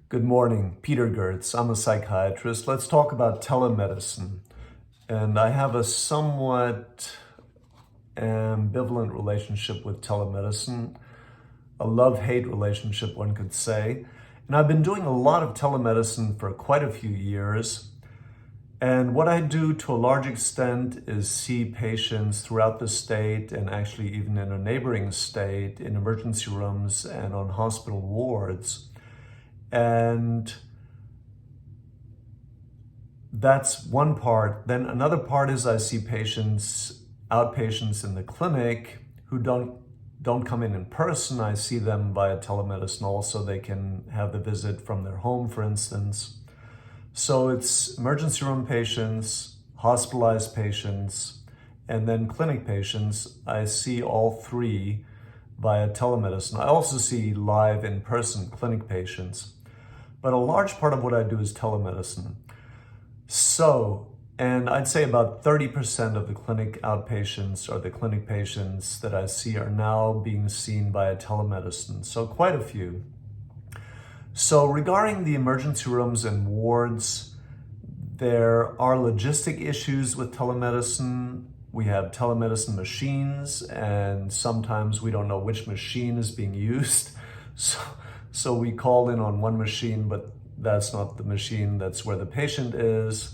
Good morning, Peter Goertz. I'm a psychiatrist. Let's talk about telemedicine. And I have a somewhat ambivalent relationship with telemedicine, a love-hate relationship, one could say. And I've been doing a lot of telemedicine for quite a few years. And what I do to a large extent is see patients throughout the state and actually even in a neighboring state in emergency rooms and on hospital wards. And that's one part. Then another part is I see patients, outpatients in the clinic who don't come in person. I see them via telemedicine also. They can have the visit from their home, for instance. So it's emergency room patients, hospitalized patients, and then clinic patients. I see all three via telemedicine. I also see live in-person clinic patients. But a large part of what I do is telemedicine. And I'd say about 30% of the clinic outpatients or the clinic patients that I see are now being seen via telemedicine. So quite a few. So regarding the emergency rooms and wards, there are logistic issues with telemedicine. We have telemedicine machines, and sometimes we don't know which machine is being used. So we call in on one machine, but that's not the machine, that's where the patient is.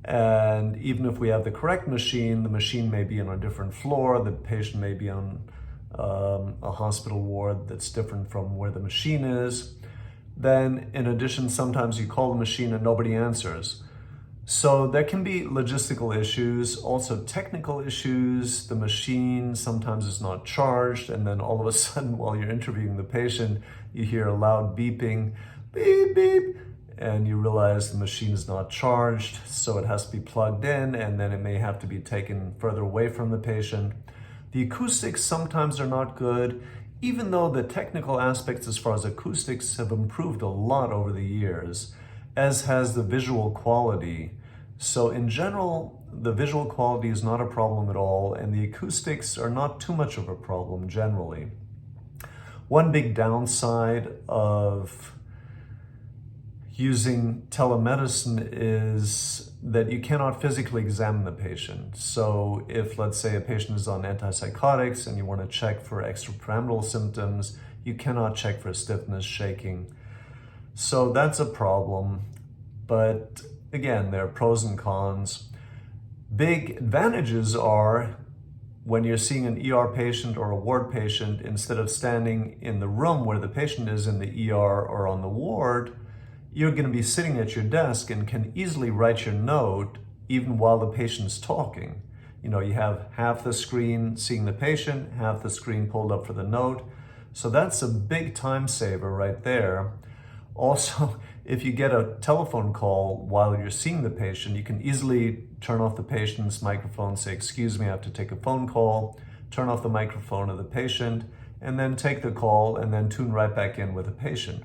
And even if we have the correct machine, the machine may be on a different floor, the patient may be on a hospital ward that's different from where the machine is. Then in addition, sometimes you call the machine and nobody answers. So there can be logistical issues, also technical issues. The machine sometimes is not charged, and then all of a sudden while you're interviewing the patient, you hear a loud beeping, beep, beep, and you realize the machine is not charged, so it has to be plugged in, and then it may have to be taken further away from the patient. The acoustics sometimes are not good, even though the technical aspects as far as acoustics have improved a lot over the years, as has the visual quality. So in general, the visual quality is not a problem at all, and the acoustics are not too much of a problem generally. One big downside of using telemedicine is that you cannot physically examine the patient. So if, let's say, a patient is on antipsychotics and you want to check for extrapyramidal symptoms, you cannot check for stiffness, shaking. So that's a problem. But again, there are pros and cons. Big advantages are when you're seeing an ER patient or a ward patient, instead of standing in the room where the patient is in the ER or on the ward, you're going to be sitting at your desk and can easily write your note even while the patient's talking. You know, you have half the screen seeing the patient, half the screen pulled up for the note. So that's a big time saver right there. Also, if you get a telephone call while you're seeing the patient, you can easily turn off the patient's microphone, say, "Excuse me, I have to take a phone call," turn off the microphone of the patient, and then take the call and then tune right back in with the patient.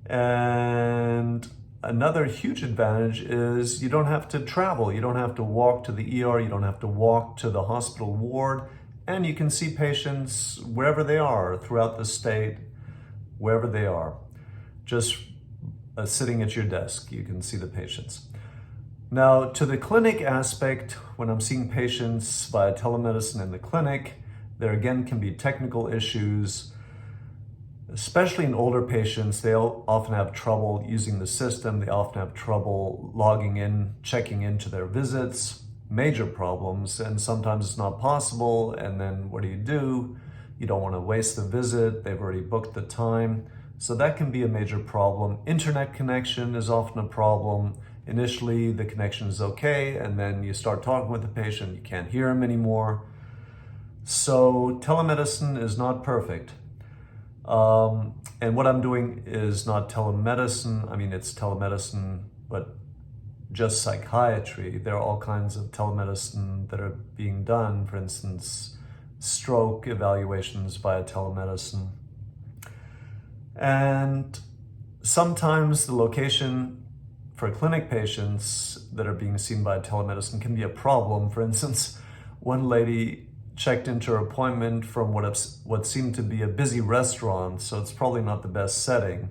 And another huge advantage is you don't have to travel. You don't have to walk to the ER. You don't have to walk to the hospital ward. And you can see patients wherever they are throughout the state, wherever they are. Just sitting at your desk, you can see the patients. Now, to the clinic aspect, when I'm seeing patients via telemedicine in the clinic, there again can be technical issues. Especially in older patients, they'll often have trouble using the system. They often have trouble logging in, checking into their visits, major problems, and sometimes it's not possible. And then what do? You don't want to waste the visit. They've already booked the time. So that can be a major problem. Internet connection is often a problem. Initially, the connection is okay, and then you start talking with the patient, you can't hear him anymore. So telemedicine is not perfect. And what I'm doing is not telemedicine. I mean, it's telemedicine, but just psychiatry. There are all kinds of telemedicine that are being done. For instance, stroke evaluations via telemedicine. And sometimes the location for clinic patients that are being seen by telemedicine can be a problem. For instance, one lady checked into her appointment from what seemed to be a busy restaurant, so it's probably not the best setting.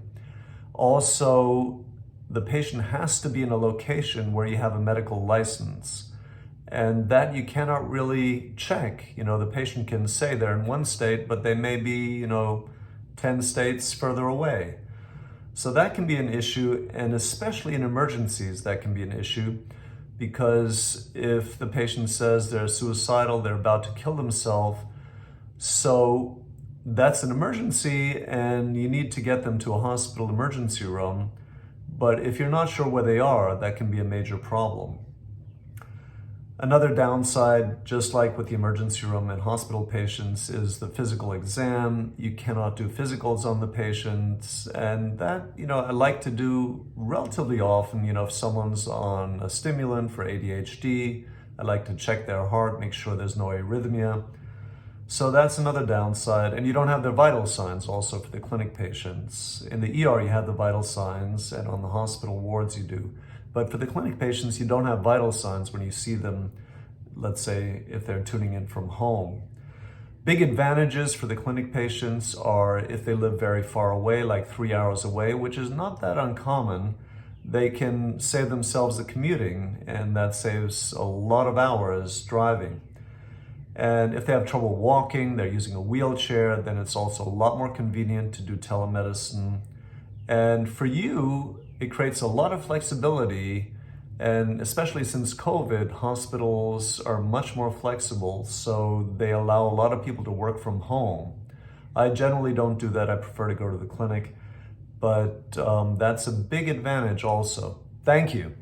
Also, the patient has to be in a location where you have a medical license. And that you cannot really check. The patient can say they're in one state, but they may be, 10 states further away. So that can be an issue, and especially in emergencies, that can be an issue, because if the patient says they're suicidal, they're about to kill themselves, so that's an emergency and you need to get them to a hospital emergency room. But if you're not sure where they are, that can be a major problem. Another downside, just like with the emergency room and hospital patients, is the physical exam. You cannot do physicals on the patients, and that, I like to do relatively often. If someone's on a stimulant for ADHD, I like to check their heart, make sure there's no arrhythmia. So that's another downside. And you don't have their vital signs also for the clinic patients. In the ER, you have the vital signs, and on the hospital wards, you do. But for the clinic patients, you don't have vital signs when you see them, let's say, if they're tuning in from home. Big advantages for the clinic patients are if they live very far away, like 3 hours away, which is not that uncommon. They can save themselves the commuting, and that saves a lot of hours driving. And if they have trouble walking, they're using a wheelchair, then it's also a lot more convenient to do telemedicine. And for you, it creates a lot of flexibility, and especially since COVID, hospitals are much more flexible, so they allow a lot of people to work from home. I generally don't do that. I prefer to go to the clinic, but that's a big advantage also. Thank you.